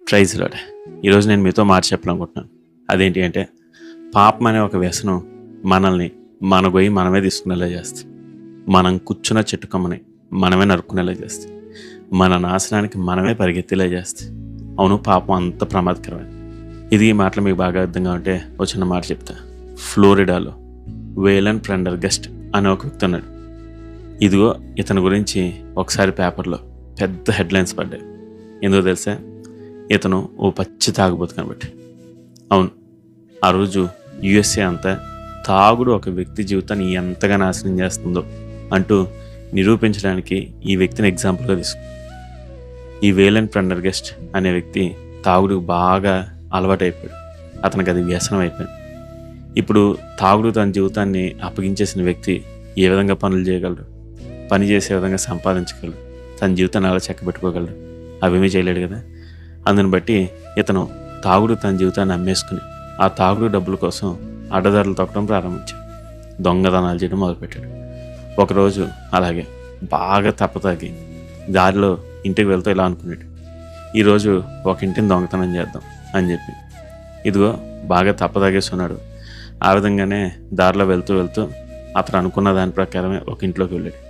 Praise lord. ఈరోజు నేను మీతో మాట చెప్పాలనుకుంటున్నాను. అదేంటి అంటే, పాపం అనే ఒక వ్యసనం మనల్ని మన గొయ్యి మనమే తీసుకునేలా చేస్తుంది. మనం కూర్చున్న చెట్టు కొమ్మని మనమే నరుక్కునేలా చేస్తుంది. మన నాశనానికి మనమే పరిగెత్తేలా చేస్తుంది. అవును, పాపం అంత ప్రమాదకరమైన. ఈ మాటలు మీకు బాగా అర్థంగా ఉంటే ఒక చిన్న మాట చెప్తా. ఫ్లోరిడాలో వేలన్ ప్రెండర్గస్ట్ అనే ఒక వ్యక్తి ఉన్నాడు. ఇదిగో ఇతని గురించి ఒకసారి పేపర్లో పెద్ద హెడ్లైన్స్ పడ్డాయి. ఎందుకో తెలుసా? ఇతను ఓ పచ్చి తాగుబోతు కనబట్టి. అవును, ఆ రోజు యుఎస్ఏ అంతా తాగుడు ఒక వ్యక్తి జీవితాన్ని ఎంతగా నాశనం చేస్తుందో అంటూ నిరూపించడానికి ఈ వ్యక్తిని ఎగ్జాంపుల్గా తీసుకుంది. ఈ వేలన్ ప్రెండర్గస్ట్ అనే వ్యక్తి తాగుడు బాగా అలవాటైపోయాడు. అతనికి అది వ్యసనం అయిపోయింది. ఇప్పుడు తాగుడు తన జీవితాన్ని అప్పగించేసిన వ్యక్తి ఏ విధంగా పనులు చేయగలడు, పని చేసే విధంగా సంపాదించగలడు, తన జీవితాన్ని అలా చెక్కబెట్టుకోగలడు? అవేమీ చేయలేడు కదా. అందుని బట్టి ఇతను తాగుడు తన జీవితాన్ని అమ్మేసుకుని ఆ తాగుడు డబ్బుల కోసం అడ్డదారులు తొక్కడం ప్రారంభించాడు. దొంగతనాలు చేయడం మొదలుపెట్టాడు. ఒకరోజు అలాగే బాగా తప్పతాగి దారిలో ఇంటికి వెళ్తూ ఇలా అనుకున్నాడు, ఈరోజు ఒక ఇంటిని దొంగతనం చేద్దాం అని చెప్పి. ఇదిగో బాగా తప్పతాగేస్తున్నాడు. ఆ విధంగానే దారిలో వెళ్తూ వెళ్తూ అతను అనుకున్న దాని ప్రకారమే ఒక ఇంట్లోకి వెళ్ళాడు.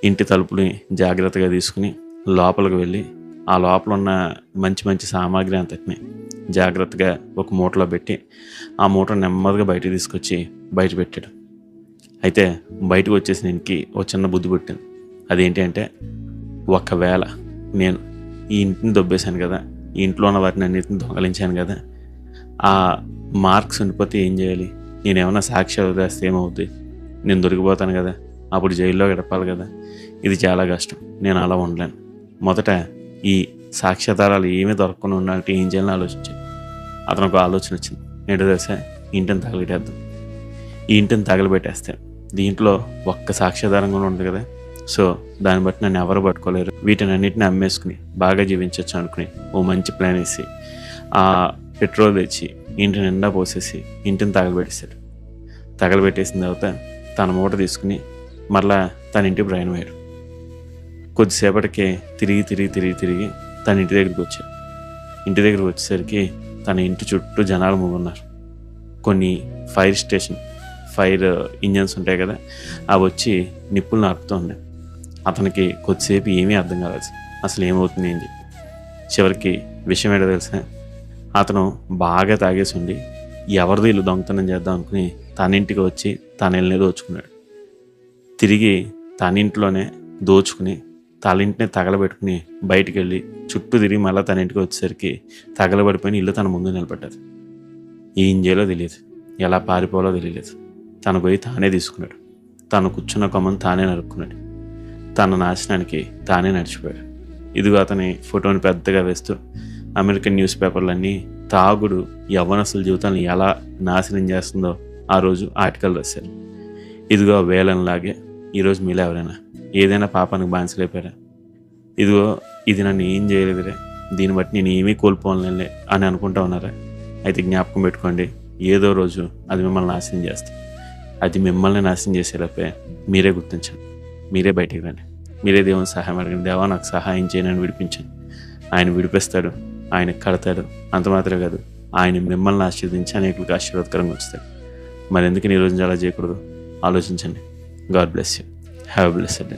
ఇంటి తలుపుని జాగ్రత్తగా తీసుకుని లోపలికి వెళ్ళి ఆ లోపల ఉన్న మంచి మంచి సామాగ్రి అంతటిని జాగ్రత్తగా ఒక మూటలో పెట్టి ఆ మూట నెమ్మదిగా బయటకు తీసుకొచ్చి బయట పెట్టాడు. అయితే బయటకు వచ్చేసి దీనికి ఒక చిన్న బుద్ధి పుట్టింది. అదేంటి అంటే, ఒకవేళ నేను ఈ ఇంటిని దొబ్బేశాను కదా, ఈ ఇంట్లో ఉన్న వాటిని అన్నింటిని దొంగలించాను కదా, ఆ మార్క్స్ ఉండిపోతే ఏం చేయాలి? నేనేమన్నా సాక్ష్యాలు రాస్తే ఏమవుద్ది? నేను దొరికిపోతాను కదా, అప్పుడు జైల్లో గడపాలి కదా. ఇది చాలా కష్టం, నేను అలా ఉండలేను. మొదట ఈ సాక్ష్యాధారాలు ఏమీ దొరకకుండా ఉండాలంటే ఏం చేయాలని ఆలోచించాను. అతనికి ఒక ఆలోచన వచ్చింది. ఏంటో తెలుసా? ఇంటిని తగలబెట్టేద్దాం. ఈ ఇంటిని తగలబెట్టేస్తే దీంట్లో ఒక్క సాక్ష్యాధారం కూడా ఉంది కదా, సో దాన్ని బట్టి నన్ను ఎవరు పట్టుకోలేరు, వీటిని అన్నింటినీ అమ్మేసుకుని బాగా జీవించవచ్చు అనుకుని ఓ మంచి ప్లాన్ వేసి ఆ పెట్రోల్ తెచ్చి ఇంటి నిండా పోసేసి ఇంటిని తగలబెట్టేశాడు. తగలబెట్టేసిన తర్వాత తన మూట తీసుకుని మరలా తన ఇంటికి ప్రయాణమయ్యాడు. కొద్దిసేపటికే తిరిగి తన ఇంటి దగ్గరికి వచ్చాడు. ఇంటి దగ్గరికి వచ్చేసరికి తన ఇంటి చుట్టూ జనాలు మూగున్నారు. కొన్ని ఫైర్ ఇంజన్స్ ఉంటాయి కదా, అవి వచ్చి నిప్పులు నాపుతూ ఉన్నాయి. అతనికి కొద్దిసేపు ఏమీ అర్థం కాలేదు, అసలు ఏమవుతుంది అని చెప్పి. చివరికి విషయం ఏంటో తెలుసా? అతను బాగా తాగేసి ఉండి ఎవరిది ఇల్లు దొంగతనం చేద్దాం అనుకుని తన ఇంటికి వచ్చి తన ఇల్లునే దోచుకున్నాడు. తిరిగి తన ఇంట్లోనే దోచుకుని తలింటిని తగలబెట్టుకుని బయటికి వెళ్ళి చుట్టూ తిరిగి మళ్ళీ తన ఇంటికి వచ్చేసరికి తగలబడిపోయిన ఇల్లు తన ముందు నిలబడ్డది. ఏం చేయాలో తెలియదు, ఎలా పారిపోవాలో తెలియలేదు. తన పోయి తానే తీసుకున్నాడు. తను కూర్చున్న కొమ్మను తానే నరుక్కున్నాడు. తన నాశనానికి తానే నడిచిపోయాడు. ఇదిగో అతని ఫోటోని పెద్దగా వేస్తూ అమెరికన్ న్యూస్ పేపర్లన్నీ తాగుడు యవ్వనస్తుల జీవితాన్ని ఎలా నాశనం చేస్తుందో ఆ రోజు ఆర్టికల్ రాశారు. ఇదిగో వేలనలాగే ఈరోజు మీలో ఎవరైనా ఏదైనా పాపానికి బానిసలైపోయారా? ఇదిగో ఇది నన్ను ఏం చేయలేదురే, దీన్ని బట్టి నేను ఏమీ కోల్పోవాలే అని అనుకుంటా ఉన్నారా? అయితే జ్ఞాపకం పెట్టుకోండి, ఏదో రోజు అది మిమ్మల్ని నాశనం చేస్తుంది. అది మిమ్మల్ని నాశనం చేసేలోపే మీరే గుర్తించండి, మీరే బయటికి రండి, మీరే దేవుని సహాయం అడగండి. దేవా, నాకు సహాయం చేయనని విడిపించండి. ఆయన విడిపిస్తాడు, ఆయన కడతాడు. అంత మాత్రమే కాదు, ఆయన మిమ్మల్ని ఆశీర్వదించి అనేకులకు ఆశీర్వాదకరంగా వస్తాడు. మరి ఎందుకు ఈ రోజు అలా చేయకూడదు? ఆలోచించండి. God bless you. Have a blessed day.